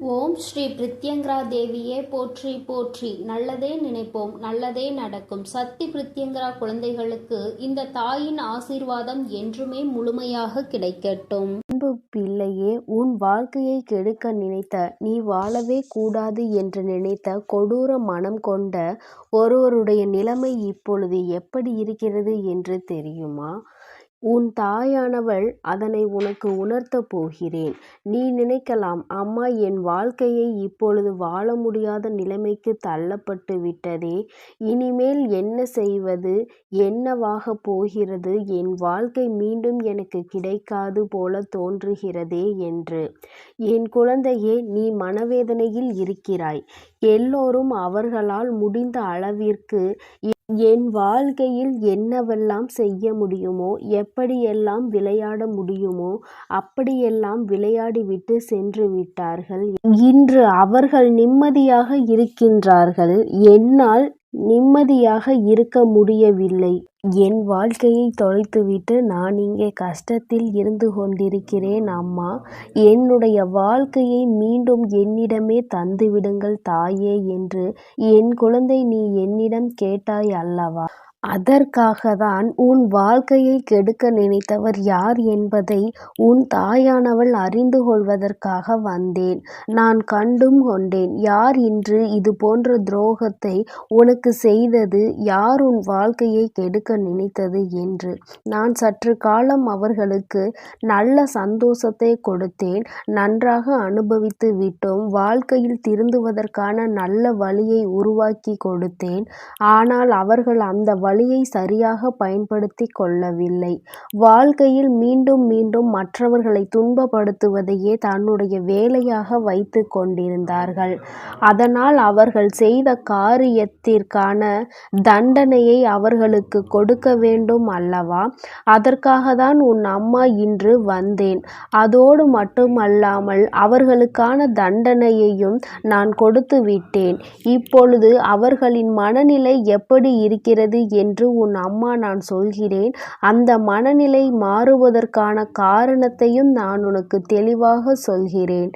ஓம் ஸ்ரீ பிரித்யங்கரா தேவியே போற்றி போற்றி. நல்லதே நினைப்போம், நல்லதே நடக்கும். சக்தி பிரித்யங்கரா குழந்தைகளுக்கு இந்த தாயின் ஆசீர்வாதம் என்றுமே முழுமையாக கிடைக்கட்டும். அன்பு பிள்ளையே, உன் வாழ்க்கையை கெடுக்க நினைத்த, நீ வாழவே கூடாது என்று நினைத்த கொடூர மனம் கொண்ட ஒருவருடைய நிலைமை இப்பொழுது எப்படி இருக்கிறது என்று தெரியுமா? உன் தாயானவள் அதனை உனக்கு உணர்த்தப் போகிறேன். நீ நினைக்கலாம், அம்மா, என் வாழ்க்கையை இப்பொழுது வாழ முடியாத நிலைமைக்கு தள்ளப்பட்டு விட்டதே, இனிமேல் என்ன செய்வது, என்னவாக போகிறது, என் வாழ்க்கை மீண்டும் எனக்கு கிடைக்காது போல தோன்றுகிறதே என்று. என் குழந்தையே, நீ மனவேதனையில் இருக்கிறாய். எல்லோரும் அவர்களால் முடிந்த அளவிற்கு என் வாழ்க்கையில் என்னவெல்லாம் செய்ய முடியுமோ, எப்படியெல்லாம் விளையாட முடியுமோ அப்படியெல்லாம் விளையாடிவிட்டு சென்று விட்டார்கள். இன்று அவர்கள் நிம்மதியாக இருக்கின்றார்கள். என்னால் நிம்மதியாக இருக்க முடியவில்லை. என் வாழ்க்கையை தொலைத்துவிட்டு நான் இங்கே கஷ்டத்தில் இருந்து கொண்டிருக்கிறேன் அம்மா. என்னுடைய வாழ்க்கையை மீண்டும் என்னிடமே தந்துவிடுங்கள் தாயே என்று என் குழந்தை நீ என்னிடம் கேட்டாய் அல்லவா? அதற்காகத்தான் உன் வாழ்க்கையை கெடுக்க நினைத்தவர் யார் என்பதை உன் தாயானவள் அறிந்து கொள்வதற்காக வந்தேன். நான் கண்டும் கொண்டேன். யார் இன்று இது போன்ற துரோகத்தை உனக்கு செய்தது, யார் உன் வாழ்க்கையை கெடுக்க நினைத்தது என்று. நான் சற்று காலம் அவர்களுக்கு நல்ல சந்தோஷத்தை கொடுத்தேன். நன்றாக அனுபவித்து விட்டோம். வாழ்க்கையில் திருந்துவதற்கான நல்ல வழியை உருவாக்கி கொடுத்தேன். ஆனால் அவர்கள் அந்த வழியை சரியாக பயன்படுத்தி கொள்ளவில்லை. வாழ்க்கையில் மீண்டும் மீண்டும் மற்றவர்களை துன்பப்படுத்துவதையே தன்னுடைய வேலையாக வைத்து கொண்டிருந்தார்கள். அதனால் அவர்கள் செய்த காரியத்திற்கான தண்டனையை அவர்களுக்கு கொடுக்க வேண்டும் அல்லவா? அதற்காக தான் உன் அம்மா இன்று வந்தேன். அதோடு மட்டுமல்லாமல் அவர்களுக்கான தண்டனையையும் நான் கொடுத்து விட்டேன். இப்பொழுது அவர்களின் மனநிலை எப்படி இருக்கிறது என்று உன் அம்மா நான் சொல்கிறேன். அந்த மனநிலை மாறுவதற்கான காரணத்தையும் நான் உனக்கு தெளிவாக சொல்கிறேன்.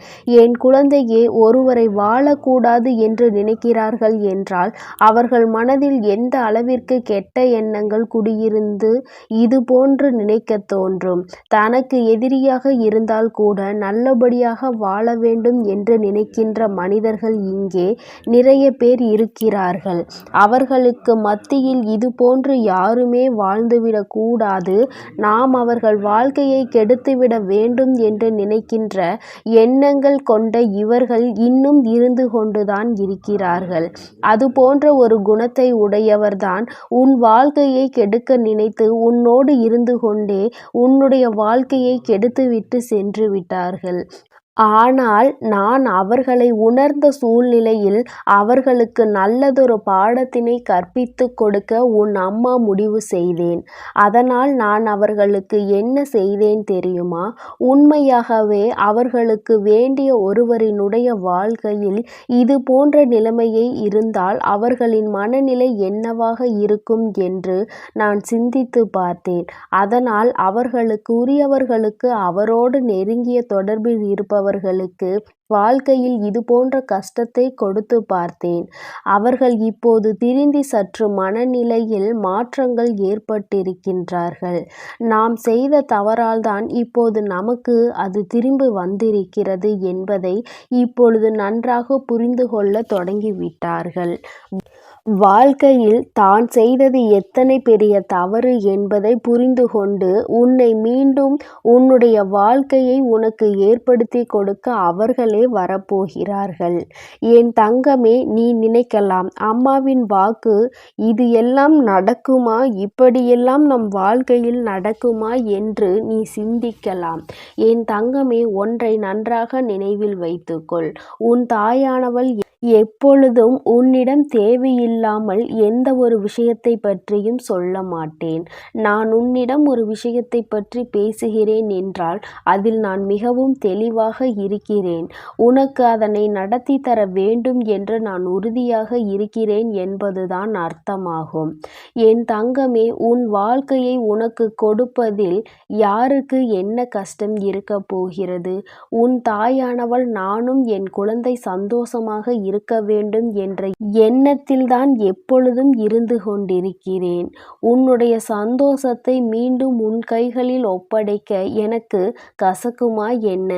என் குழந்தையே, ஒருவரை வாழக்கூடாது என்று நினைக்கிறார்கள் என்றால் அவர்கள் மனதில் எந்த அளவிற்கு கெட்ட எண்ணங்கள் குடியிருந்து இது போன்று நினைக்க தோன்றும். தனக்கு எதிரியாக இருந்தால் கூட நல்லபடியாக வாழ வேண்டும் என்று நினைக்கின்ற மனிதர்கள் இங்கே நிறைய பேர் இருக்கிறார்கள். அவர்களுக்கு மத்தியில் இது போன்று யாருமே வாழ்ந்துவிடக் கூடாது, நாம் அவர்கள் வாழ்க்கையை கெடுத்துவிட வேண்டும் என்று நினைக்கின்ற எண்ணங்கள் கொண்ட இவர்கள் இன்னும் இருந்து கொண்டுதான் இருக்கிறார்கள். அது போன்ற ஒரு குணத்தை உடையவர்தான் உன் வாழ்க்கையை கெடுக்க நினைத்து உன்னோடு இருந்து கொண்டே உன்னுடைய வாழ்க்கையை கெடுத்துவிட்டு சென்று விட்டார்கள். ஆனால் நான் அவர்களை உணர்ந்த சூழ்நிலையில் அவர்களுக்கு நல்லதொரு பாடத்தினை கற்பித்து கொடுக்க உன் அம்மா முடிவு செய்தேன். அதனால் நான் அவர்களுக்கு என்ன செய்தேன் தெரியுமா? உண்மையாகவே அவர்களுக்கு வேண்டிய ஒருவரினுடைய வாழ்க்கையில் இது போன்ற நிலைமையை இருந்தால் அவர்களின் மனநிலை என்னவாக இருக்கும் என்று நான் சிந்தித்து பார்த்தேன். அதனால் அவர்களுக்கு உரியவர்களுக்கு, அவரோடு நெருங்கிய தொடர்பில் இருப்பவர்களுக்கு வாழ்க்கையில் இது போன்ற கஷ்டத்தை கொடுத்து பார்த்தேன். அவர்கள் இப்போது திருந்தி சற்று மனநிலையில் மாற்றங்கள் ஏற்பட்டிருக்கின்றார்கள். நாம் செய்த தவறால்தான் இப்போது நமக்கு அது திரும்பி வந்திருக்கிறது என்பதை இப்பொழுது நன்றாக புரிந்து கொள்ள தொடங்கிவிட்டார்கள். வாழ்க்கையில் தான் செய்தது எத்தனை பெரிய தவறு என்பதை புரிந்து கொண்டு உன்னை மீண்டும் உன்னுடைய வாழ்க்கையை உனக்கு ஏற்படுத்தி கொடுக்க அவர்களே வரப்போகிறார்கள். என் தங்கமே, நீ நினைக்கலாம், அம்மாவின் வாக்கு இது எல்லாம் நடக்குமா, இப்படியெல்லாம் நம் வாழ்க்கையில் நடக்குமா என்று நீ சிந்திக்கலாம். என் தங்கமே, ஒன்றை நன்றாக நினைவில் வைத்துக்கொள். உன் தாயானவள் எப்பொழுதும் உன்னிடம் தேவையில்லாமல் எந்த ஒரு விஷயத்தை பற்றியும் சொல்ல மாட்டேன். நான் உன்னிடம் ஒரு விஷயத்தை பற்றி பேசுகிறேன் என்றால் அதில் நான் மிகவும் தெளிவாக இருக்கிறேன். உனக்கு அதனை நடத்தி தர வேண்டும் என்று நான் உறுதியாக இருக்கிறேன் என்பதுதான் அர்த்தமாகும். என் தங்கமே, உன் வாழ்க்கையை உனக்கு கொடுப்பதில் யாருக்கு என்ன கஷ்டம் இருக்கப் போகிறது? உன் தாயானவள் நானும் என் குழந்தை சந்தோஷமாக இருக்க வேண்டும் என்ற எண்ணத்தில்தான் எப்பொழுதும் இருந்து கொண்டிருக்கிறேன். உன்னுடைய சந்தோஷத்தை மீண்டும் உன் கைகளில் ஒப்படைக்க எனக்கு கசக்குமா என்ன?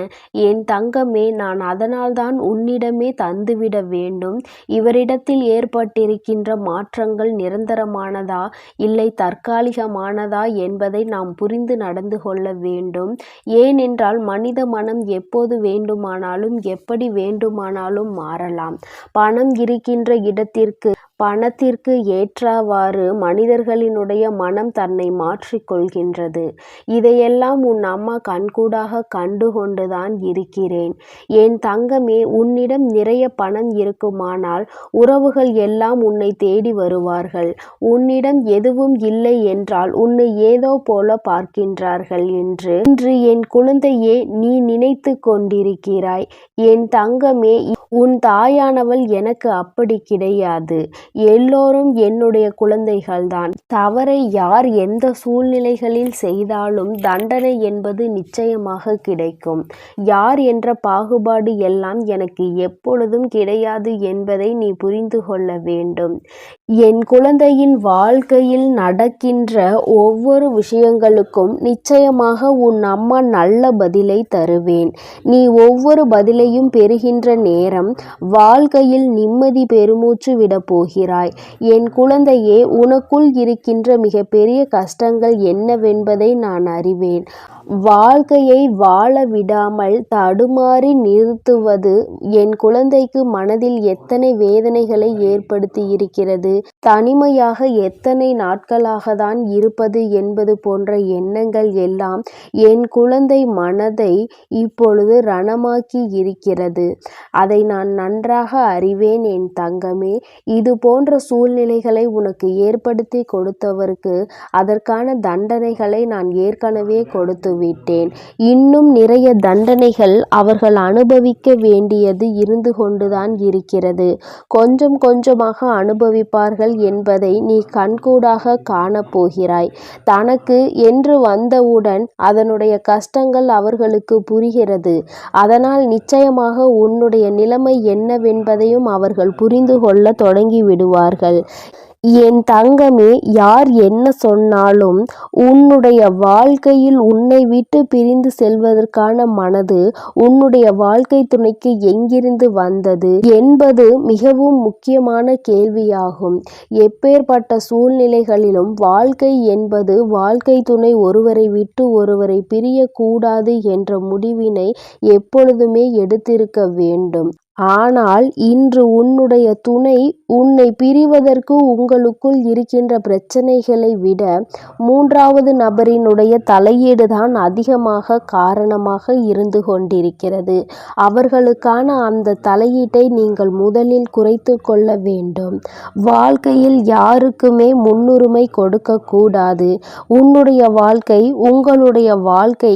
என் தங்கமே, நான் அதனால்தான் உன்னிடமே தந்துவிட வேண்டும். இவரிடத்தில் ஏற்பட்டிருக்கின்ற மாற்றங்கள் நிரந்தரமானதா இல்லை தற்காலிகமானதா என்பதை நாம் புரிந்து நடந்து கொள்ள வேண்டும். ஏனென்றால் மனித மனம் எப்போது வேண்டுமானாலும் எப்படி வேண்டுமானாலும் மாறலாம். பணம் இருக்கின்ற இடத்திற்கு பணத்திற்கு ஏற்றவாறு மனிதர்களினுடைய மனம் தன்னை மாற்றிக்கொள்கின்றது. இதையெல்லாம் உன் அம்மா கண்கூடாக கண்டு கொண்டுதான் இருக்கிறேன். என் தங்கமே, உன்னிடம் நிறைய பணம் இருக்குமானால் உறவுகள் எல்லாம் உன்னை தேடி வருவார்கள். உன்னிடம் எதுவும் இல்லை என்றால் உன்னை ஏதோ போல பார்க்கின்றார்கள் என்று இன்று என் குழந்தையே நீ நினைத்து கொண்டிருக்கிறாய். என் தங்கமே, உன் தாயானவள் எனக்கு அப்படி கிடையாது. எல்லோரும் என்னுடைய குழந்தைகள்தான். தவறை யார் எந்த சூழ்நிலைகளில் செய்தாலும் தண்டனை என்பது நிச்சயமாக கிடைக்கும். யார் என்ற பாகுபாடு எல்லாம் எனக்கு எப்பொழுதும் கிடையாது என்பதை நீ புரிந்து கொள்ள வேண்டும். என் குழந்தையின் வாழ்க்கையில் நடக்கின்ற ஒவ்வொரு விஷயங்களுக்கும் நிச்சயமாக உன் அம்மா நல்ல பதிலை தருவேன். நீ ஒவ்வொரு பதிலையும் பெறுகின்ற நேரம் வாழ்க்கையில் நிம்மதி பெருமூச்சு விட போகிறாய். என் குழந்தையே, உனக்குள் இருக்கின்ற மிகப்பெரிய கஷ்டங்கள் என்னவென்பதை நான் அறிவேன். வாழ்க்கையை வாழ விடாமல் தடுமாறி நிறுத்துவது என் குழந்தைக்கு மனதில் எத்தனை வேதனைகளை ஏற்படுத்தி இருக்கிறது. தனிமையாக எத்தனை நாட்களாக தான் இருப்பது என்பது போன்ற எண்ணங்கள் எல்லாம் என் குழந்தை மனதை இப்பொழுது ரணமாக்கி இருக்கிறது. அதை நான் நன்றாக அறிவேன் என் தங்கமே. இது போன்ற சூழ்நிலைகளை உனக்கு ஏற்படுத்தி கொடுத்தவருக்கு அதற்கான தண்டனைகளை நான் ஏற்கனவே கொடுத்து விட்டேன். இன்னும் நிறைய தண்டனைகள் அவர்கள் அனுபவிக்க வேண்டியது இருந்து கொண்டுதான் இருக்கிறது. கொஞ்சம் கொஞ்சமாக அனுபவிப்பார்கள் என்பதை நீ கண்கூடாக காணப்போகிறாய். தனக்கு என்று வந்தவுடன் அதனுடைய கஷ்டங்கள் அவர்களுக்கு புரிகிறது. அதனால் நிச்சயமாக உன்னுடைய நிலைமை என்னவென்பதையும் அவர்கள் புரிந்து கொள்ள தொடங்கி விடுவார்கள். என் தங்கமே, யார் என்ன சொன்னாலும் உன்னுடைய வாழ்க்கையில் உன்னை விட்டு பிரிந்து செல்வதற்கான மனது உன்னுடைய வாழ்க்கை துணைக்கு எங்கிருந்து வந்தது என்பது மிகவும் முக்கியமான கேள்வியாகும். எப்பேற்பட்ட சூழ்நிலைகளிலும் வாழ்க்கை என்பது வாழ்க்கை துணை ஒருவரை விட்டு ஒருவரை பிரியக்கூடாது என்ற முடிவினை எப்பொழுதுமே எடுத்திருக்க வேண்டும். ஆனால் இன்று உன்னுடைய துணை உன்னை பிரிவதற்கு உங்களுக்குள் இருக்கின்ற பிரச்சனைகளை விட மூன்றாவது நபரினுடைய தலையீடுதான் அதிகமாக காரணமாக இருந்து கொண்டிருக்கிறது. அவர்களுக்கான அந்த தலையீட்டை நீங்கள் முதலில் குறைத்து கொள்ள வேண்டும். வாழ்க்கையில் யாருக்குமே முன்னுரிமை கொடுக்கக்கூடாது. உன்னுடைய வாழ்க்கை உங்களுடைய வாழ்க்கை.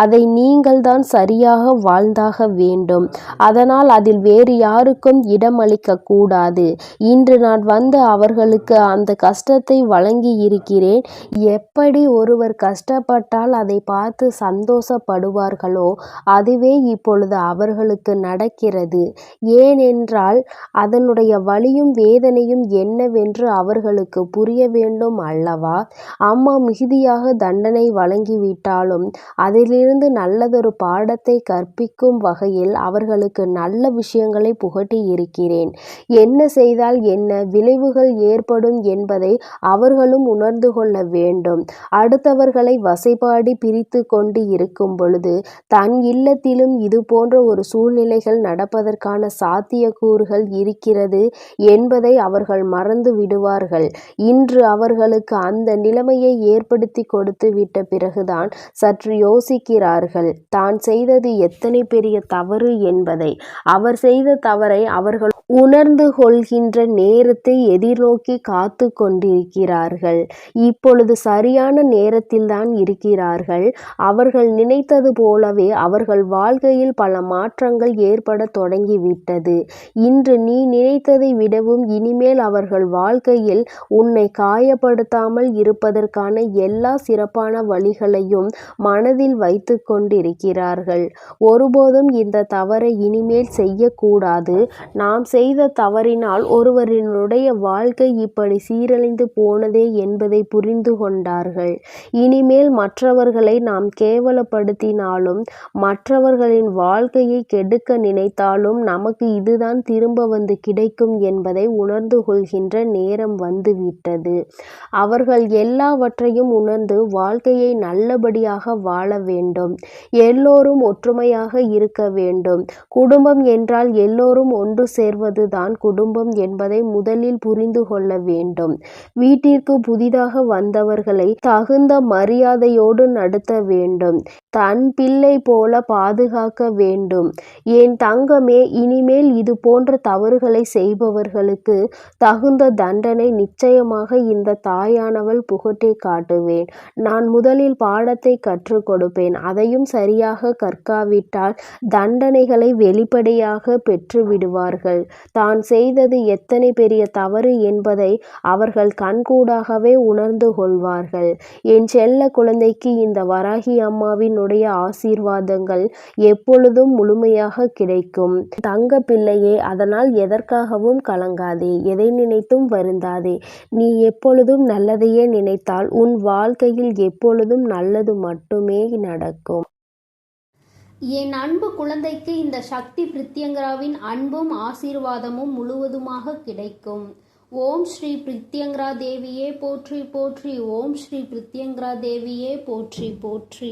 அதை நீங்கள்தான் சரியாக வாழ்ந்தாக வேண்டும். அதனால் அதில் வேறு யாருக்கும் இடம் அளிக்க கூடாது. இன்று நான் வந்து அவர்களுக்கு அந்த கஷ்டத்தை வழங்கி இருக்கிறேன். எப்படி ஒருவர் கஷ்டப்பட்டால் அதை பார்த்து சந்தோஷப்படுவார்களோ அதுவே இப்பொழுது அவர்களுக்கு நடக்கிறது. ஏனென்றால் அதனுடைய வலியும் வேதனையும் என்னவென்று அவர்களுக்கு புரிய வேண்டும் அல்லவா? அம்மா மிகுதியாக தண்டனை வழங்கிவிட்டாலும் அதிலிருந்து நல்லதொரு பாடத்தை கற்பிக்கும் வகையில் அவர்களுக்கு நல்ல விஷயங்களை புகட்டி இருக்கிறேன். என்ன செய்தால் என்ன விளைவுகள் ஏற்படும் என்பதை அவர்களும் உணர்ந்து கொள்ள வேண்டும். அடுத்தவர்களை வசைபாடி பிரித்து கொண்டு இருக்கும் பொழுது தன் இல்லத்திலும் இது போன்ற ஒரு சூழ்நிலைகள் நடப்பதற்கான சாத்தியக்கூறுகள் இருக்கிறது என்பதை அவர்கள் மறந்து விடுவார்கள். இன்று அவர்களுக்கு அந்த நிலைமையை ஏற்படுத்தி கொடுத்து விட்ட பிறகுதான் சற்று யோசிக்கிறார்கள் தான் செய்தது எத்தனை பெரிய தவறு என்பதை. அவர் செய்த தவறை அவர்கள் உணர்ந்து கொள்கின்ற நேரத்தை எதிர்நோக்கி காத்து கொண்டிருக்கிறார்கள். இப்பொழுது சரியான நேரத்தில்தான் இருக்கிறார்கள். அவர்கள் நினைத்தது போலவே அவர்கள் வாழ்க்கையில் பல மாற்றங்கள் ஏற்பட தொடங்கிவிட்டது. இன்று நீ நினைத்ததை விடவும் இனிமேல் அவர்கள் வாழ்க்கையில் உன்னை காயப்படுத்தாமல் இருப்பதற்கான எல்லா சிறப்பான வழிகளையும் மனதில் வைத்து கொண்டிருக்கிறார்கள். ஒருபோதும் இந்த தவறை இனிமேல் செய்யக்கூடாது. நாம் செய்த தவறினால் ஒருவரினுடைய வாழ்க்கை இப்படி சீரழிந்து போனதே என்பதை புரிந்து கொண்டார்கள். இனிமேல் மற்றவர்களை நாம் கேவலப்படுத்தினாலும் மற்றவர்களின் வாழ்க்கையை கெடுக்க நினைத்தாலும் நமக்கு இதுதான் திரும்ப வந்து கிடைக்கும் என்பதை உணர்ந்து கொள்கின்ற நேரம் வந்துவிட்டது. அவர்கள் எல்லாவற்றையும் உணர்ந்து வாழ்க்கையை நல்லபடியாக வாழ வேண்டும். எல்லோரும் ஒற்றுமையாக இருக்க வேண்டும். குடும்பம் என்றால் எல்லோரும் ஒன்று சேர்வதுதான் குடும்பம் என்பதை முதலில் புரிந்து கொள்ள வேண்டும். வீட்டிற்கு புதிதாக வந்தவர்களை தகுந்த மரியாதையோடு நடத்த வேண்டும். தன் பிள்ளை போல பாதுகாக்க வேண்டும். என் தங்கமே, இனிமேல் இது போன்ற தவறுகளை செய்பவர்களுக்கு தகுந்த தண்டனை நிச்சயமாக இந்த தாயானவள் புகட்டே காட்டுவேன். நான் முதலில் பாடத்தை கற்றுக் கொடுப்பேன். அதையும் சரியாக கற்காவிட்டால் தண்டனைகளை வெளிப்படையாக பெற்று விடுவார்கள். தான் செய்தது எத்தனை பெரிய தவறு என்பதை அவர்கள் கண்கூடாகவே உணர்ந்து கொள்வார்கள். என் செல்ல குழந்தைக்கு இந்த வராகி அம்மாவினுடைய ஆசீர்வாதங்கள் எப்பொழுதும் முழுமையாக கிடைக்கும். தங்க பிள்ளையே, அதனால் எதற்காகவும் கலங்காதே. எதை நினைத்தும் வருந்தாதே. நீ எப்பொழுதும் நல்லதையே நினைத்தால் உன் வாழ்க்கையில் எப்பொழுதும் நல்லது மட்டுமே நடக்கும். என் அன்பு குழந்தைக்கு இந்த சக்தி பிரித்யங்கராவின் அன்பும் ஆசீர்வாதமும் முழுவதுமாக கிடைக்கும். ஓம் ஸ்ரீ பிரித்யங்கரா தேவியே போற்றி போற்றி. ஓம் ஸ்ரீ பிரித்யங்கரா தேவியே போற்றி போற்றி.